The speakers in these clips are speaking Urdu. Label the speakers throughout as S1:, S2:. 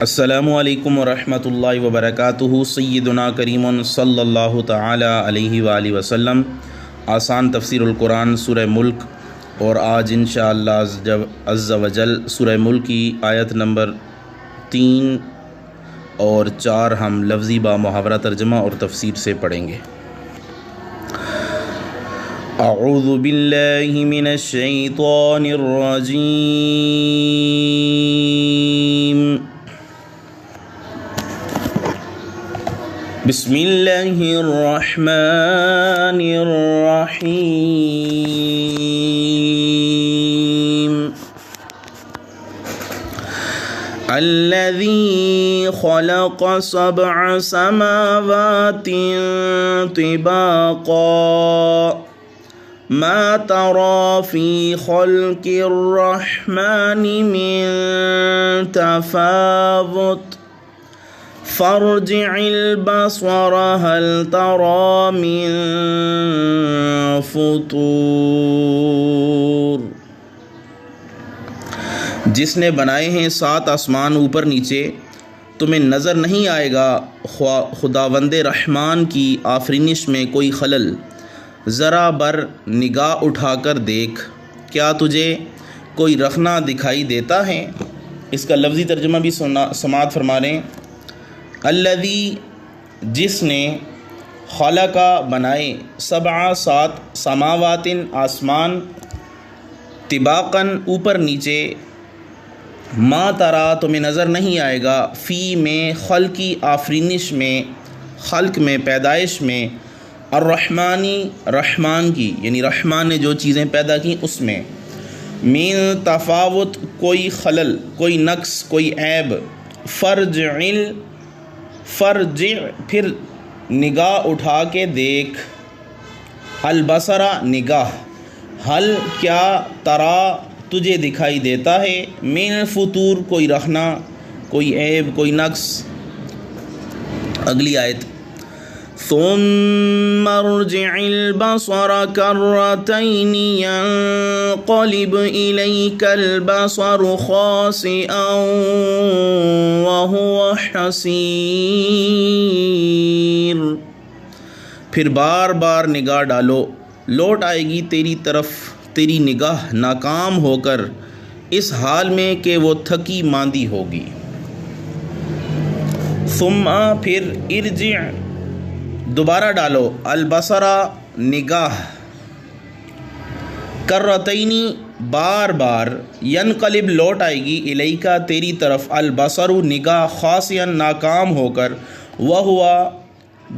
S1: السلام علیکم ورحمۃ اللہ وبرکاتہ۔ سیدنا کریم صلی اللہ تعالی علیہ وآلہ وسلم۔ آسان تفسیر القرآن سورہ ملک، اور آج انشاءاللہ عز و جل سورہ ملک کی آیت نمبر 3 اور 4 ہم لفظی با محاورہ ترجمہ اور تفسیر سے پڑھیں گے۔ اعوذ باللہ من الشیطان الرجیم۔ بسم اللہ الرحمن الرحیم۔ الذی خلق 7 سماوات طباقا ما ترى في خلق الرحمن من تفاوت فارجع البصر هل ترى من فطور۔ جس نے بنائے ہیں 7 آسمان اوپر نیچے، تمہیں نظر نہیں آئے گا خداوند رحمان کی آفرینش میں کوئی خلل؟ ذرا بر نگاہ اٹھا کر دیکھ، کیا تجھے کوئی رخنا دکھائی دیتا ہے؟ اس کا لفظی ترجمہ بھی سماعت فرما رہے ہیں۔ الذی، جس نے، خلقہ بنائے، 7 سماوات آسمان، طباقاً اوپر نیچے، ما ترا تمہیں نظر نہیں آئے گا، فی میں خلقی آفرینش میں، خلق میں پیدائش میں، الرحمانی رحمان کی، یعنی رحمان نے جو چیزیں پیدا کی اس میں، من تفاوت کوئی خلل، کوئی نقص، کوئی عیب، فرجع پھر نگاہ اٹھا کے دیکھ، البصر نگاہ، حل کیا، ترا تجھے دکھائی دیتا ہے، من فطور کوئی رخنا، کوئی عیب، کوئی نقص۔ اگلی آیت، ثم ارجع البصر كرتين ينقلب إليك البصر خاسئا وهو حسير۔ پھر بار بار نگاہ ڈالو، لوٹ آئے گی تیری طرف تیری نگاہ ناکام ہو کر، اس حال میں کہ وہ تھکی ماندی ہوگی۔ ثم پھر، ارجع دوبارہ ڈالو، البصر نگاہ، کرتینی بار بار، ینقلب لوٹ آئے گی، الیکا تیری طرف، البصر نگاہ، خاسئا ناکام ہو کر، وہوا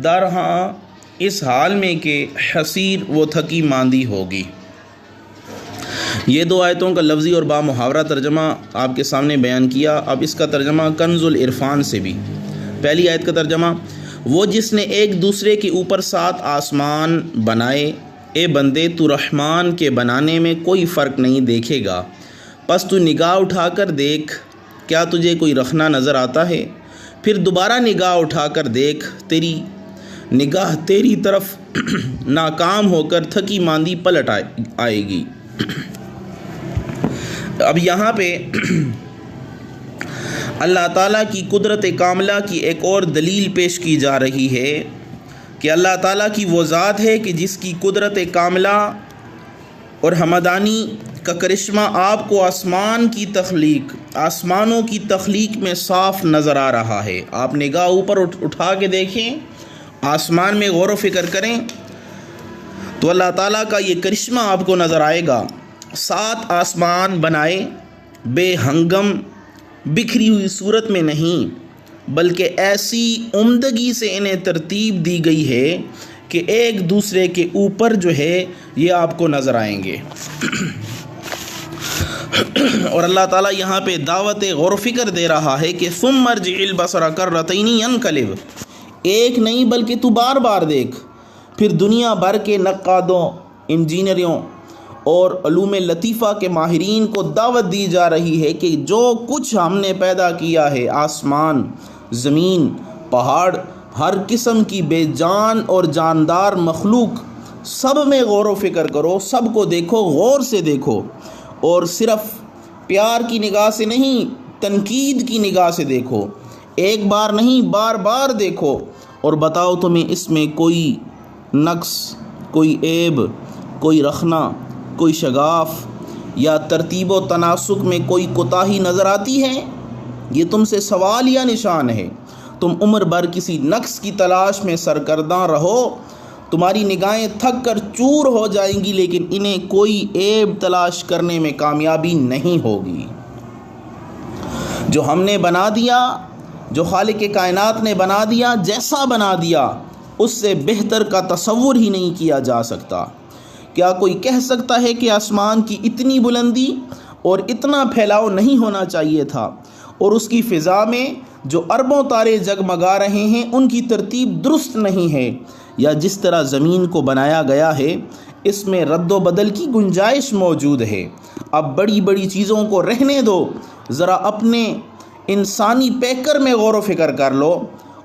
S1: درہاں اس حال میں کہ، حسیر وہ تھکی ماندی ہوگی۔ یہ 2 آیتوں کا لفظی اور با محاورہ ترجمہ آپ کے سامنے بیان کیا۔ اب اس کا ترجمہ کنز العرفان سے بھی۔ پہلی آیت کا ترجمہ، وہ جس نے ایک دوسرے کے اوپر 7 آسمان بنائے، اے بندے تو رحمان کے بنانے میں کوئی فرق نہیں دیکھے گا، پس تو نگاہ اٹھا کر دیکھ، کیا تجھے کوئی رخنا نظر آتا ہے؟ پھر دوبارہ نگاہ اٹھا کر دیکھ، تیری نگاہ تیری طرف ناکام ہو کر تھکی ماندی پلٹ آئے گی۔ اب یہاں پہ اللہ تعالیٰ کی قدرت کاملہ کی ایک اور دلیل پیش کی جا رہی ہے کہ اللہ تعالیٰ کی وہ ذات ہے کہ جس کی قدرت کاملہ اور ہمدانی کا کرشمہ آپ کو آسمانوں کی تخلیق میں صاف نظر آ رہا ہے۔ آپ نگاہ اوپر اٹھا کے دیکھیں، آسمان میں غور و فکر کریں تو اللہ تعالیٰ کا یہ کرشمہ آپ کو نظر آئے گا۔ 7 آسمان بنائے، بے ہنگم بکھری ہوئی صورت میں نہیں، بلکہ ایسی عمدگی سے انہیں ترتیب دی گئی ہے کہ ایک دوسرے کے اوپر جو ہے یہ آپ کو نظر آئیں گے۔ اور اللہ تعالیٰ یہاں پہ دعوت غور و فکر دے رہا ہے کہ ثم ارجع البصر کرتین ینقلب، ایک نہیں بلکہ تو بار بار دیکھ۔ پھر دنیا بھر کے نقادوں، انجینئروں اور علوم لطیفہ کے ماہرین کو دعوت دی جا رہی ہے کہ جو کچھ ہم نے پیدا کیا ہے، آسمان، زمین، پہاڑ، ہر قسم کی بے جان اور جاندار مخلوق، سب میں غور و فکر کرو، سب کو دیکھو، غور سے دیکھو، اور صرف پیار کی نگاہ سے نہیں، تنقید کی نگاہ سے دیکھو، ایک بار نہیں بار بار دیکھو، اور بتاؤ تمہیں اس میں کوئی نقص، کوئی عیب، کوئی رخنا، کوئی شگاف یا ترتیب و تناسق میں کوئی کوتاہی نظر آتی ہے؟ یہ تم سے سوال یا نشان ہے؟ تم عمر بھر کسی نقص کی تلاش میں سرگرداں رہو، تمہاری نگاہیں تھک کر چور ہو جائیں گی، لیکن انہیں کوئی عیب تلاش کرنے میں کامیابی نہیں ہوگی۔ جو ہم نے بنا دیا، جو خالق کائنات نے بنا دیا، جیسا بنا دیا، اس سے بہتر کا تصور ہی نہیں کیا جا سکتا۔ کیا کوئی کہہ سکتا ہے کہ آسمان کی اتنی بلندی اور اتنا پھیلاؤ نہیں ہونا چاہیے تھا، اور اس کی فضا میں جو اربوں تارے جگمگا رہے ہیں ان کی ترتیب درست نہیں ہے، یا جس طرح زمین کو بنایا گیا ہے اس میں رد و بدل کی گنجائش موجود ہے؟ اب بڑی بڑی چیزوں کو رہنے دو، ذرا اپنے انسانی پیکر میں غور و فکر کر لو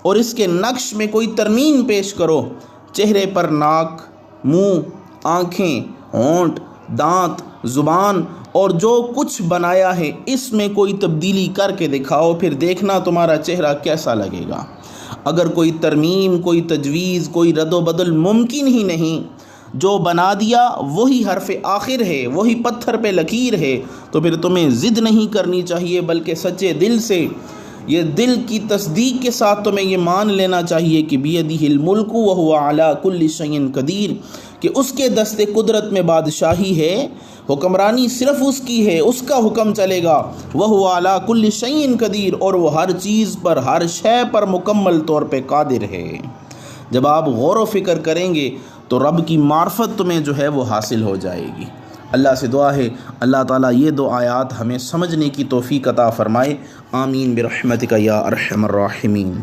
S1: اور اس کے نقش میں کوئی ترمیم پیش کرو۔ چہرے پر ناک، منہ، آنکھیں، ہونٹ، دانت، زبان اور جو کچھ بنایا ہے اس میں کوئی تبدیلی کر کے دکھاؤ، پھر دیکھنا تمہارا چہرہ کیسا لگے گا۔ اگر کوئی ترمیم، کوئی تجویز، کوئی رد و بدل ممکن ہی نہیں، جو بنا دیا وہی حرف آخر ہے، وہی پتھر پہ لکیر ہے، تو پھر تمہیں ضد نہیں کرنی چاہیے، بلکہ سچے دل سے، یہ دل کی تصدیق کے ساتھ تمہیں یہ مان لینا چاہیے کہ بیدہ الملک وہو علی کل شیء قدیر، کہ اس کے دست قدرت میں بادشاہی ہے، حکمرانی صرف اس کی ہے، اس کا حکم چلے گا، وہو علی کل شیء قدیر، اور وہ ہر چیز پر، ہر شے پر مکمل طور پہ قادر ہے۔ جب آپ غور و فکر کریں گے تو رب کی معرفت تمہیں جو ہے وہ حاصل ہو جائے گی۔ اللہ سے دعا ہے اللہ تعالیٰ یہ دو آیات ہمیں سمجھنے کی توفیق عطا فرمائے۔ آمین برحمتک یا ارحم الراحمین۔